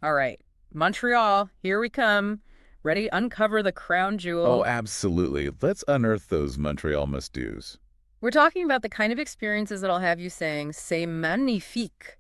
All right, Montreal, here we come. Ready to uncover the crown Oh, jewel. absolutely. Let's unearth those Montreal must-dos. We're talking about the kind of experiences that'll have you saying, c'est magnifique.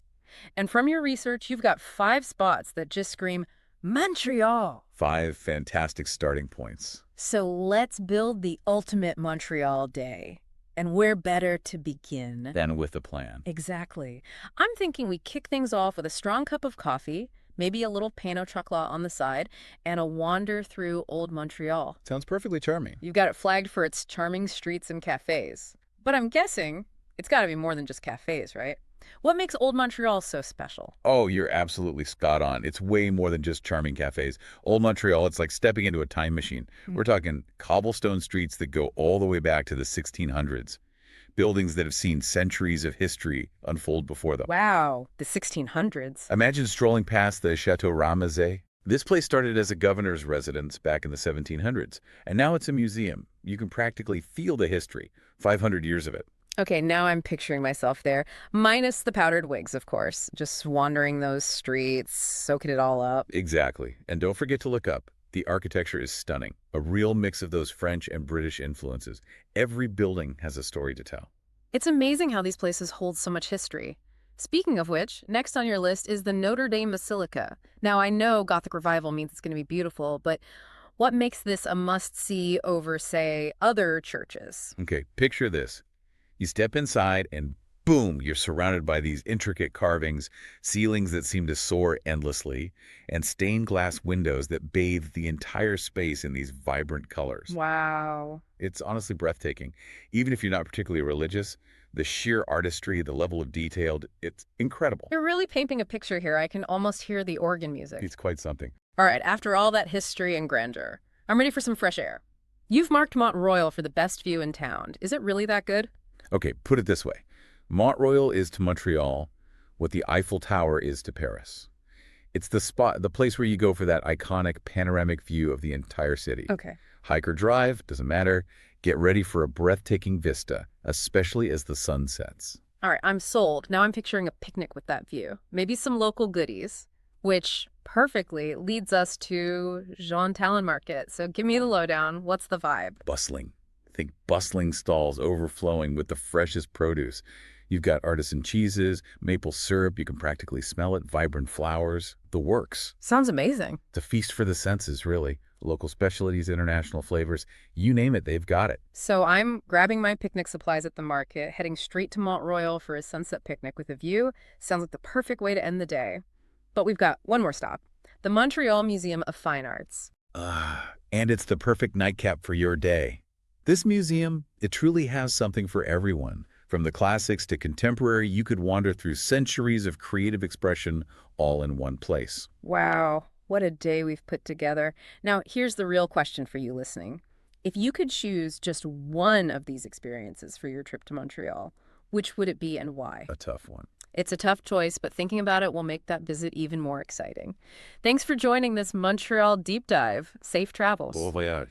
And from your research, you've got 5 spots that just scream, Montreal. 5 fantastic starting points. So let's build the ultimate Montreal day. And where better to begin? Then with a plan. Exactly. I'm thinking we kick things off with a strong cup of coffee, maybe a little pain au chocolat on the side, and a wander through Old Montreal. Sounds perfectly charming. You've got it flagged for its charming streets and cafes. But I'm guessing it's got to be more than just cafes, right? What makes Old Montreal so special? Oh, you're absolutely spot on. It's way more than just charming cafes. Old Montreal, it's like stepping into a time machine. Hmm. We're talking cobblestone streets that go all the way back to the 1600s. Buildings that have seen centuries of history unfold before them. Wow, the 1600s. Imagine strolling past the Chateau Ramezay. This place started as a governor's residence back in the 1700s, and now it's a museum. You can practically feel the history, 500 years of it. Okay, now I'm picturing myself there, minus the powdered wigs, of course, just wandering those streets, soaking it all up. Exactly. And don't forget to look up. The architecture is stunning, a real mix of those French and British influences. Every building has a story to tell. It's amazing how these places hold so much history. Speaking of which, next on your list is the Notre-Dame Basilica. Now, I know Gothic Revival means it's going to be beautiful, but what makes this a must-see over, say, other churches? Okay, picture this. You step inside and boom, you're surrounded by these intricate carvings, ceilings that seem to soar endlessly, and stained glass windows that bathe the entire space in these vibrant colors. Wow. It's honestly breathtaking. Even if you're not particularly religious, the sheer artistry, the level of detail, it's incredible. You're really painting a picture here. I can almost hear the organ music. It's quite something. All right, after all that history and grandeur, I'm ready for some fresh air. You've marked Mont Royal for the best view in town. Is it really that good? Okay, put it this way. Mont Royal is to Montreal what the Eiffel Tower is to Paris. It's the spot, the place where you go for that iconic panoramic view of the entire city. Okay. Hike or drive, doesn't matter. Get ready for a breathtaking vista, especially as the sun sets. All right, I'm sold. Now I'm picturing a picnic with that view. Maybe some local goodies, which perfectly leads us to Jean-Talon Market. So give me the lowdown. What's the vibe? Bustling. Think bustling stalls overflowing with the freshest produce. You've got artisan cheeses, maple syrup, you can practically smell it, vibrant flowers, the works. Sounds amazing. It's a feast for the senses, really. Local specialties, international flavors, you name it, they've got it. So I'm grabbing my picnic supplies at the market, heading straight to Mont Royal for a sunset picnic with a view. Sounds like the perfect way to end the day. But we've got one more stop, the Montreal Museum of Fine Arts. And it's the perfect nightcap for your day. This museum, it truly has something for everyone. From the classics to contemporary, you could wander through centuries of creative expression all in one place. Wow, what a day we've put together. Now, here's the real question for you listening. If you could choose just one of these experiences for your trip to Montreal, which would it be and why? A tough one. It's a tough choice, but thinking about it will make that visit even more exciting. Thanks for joining this Montreal deep dive. Safe travels. Bon voyage.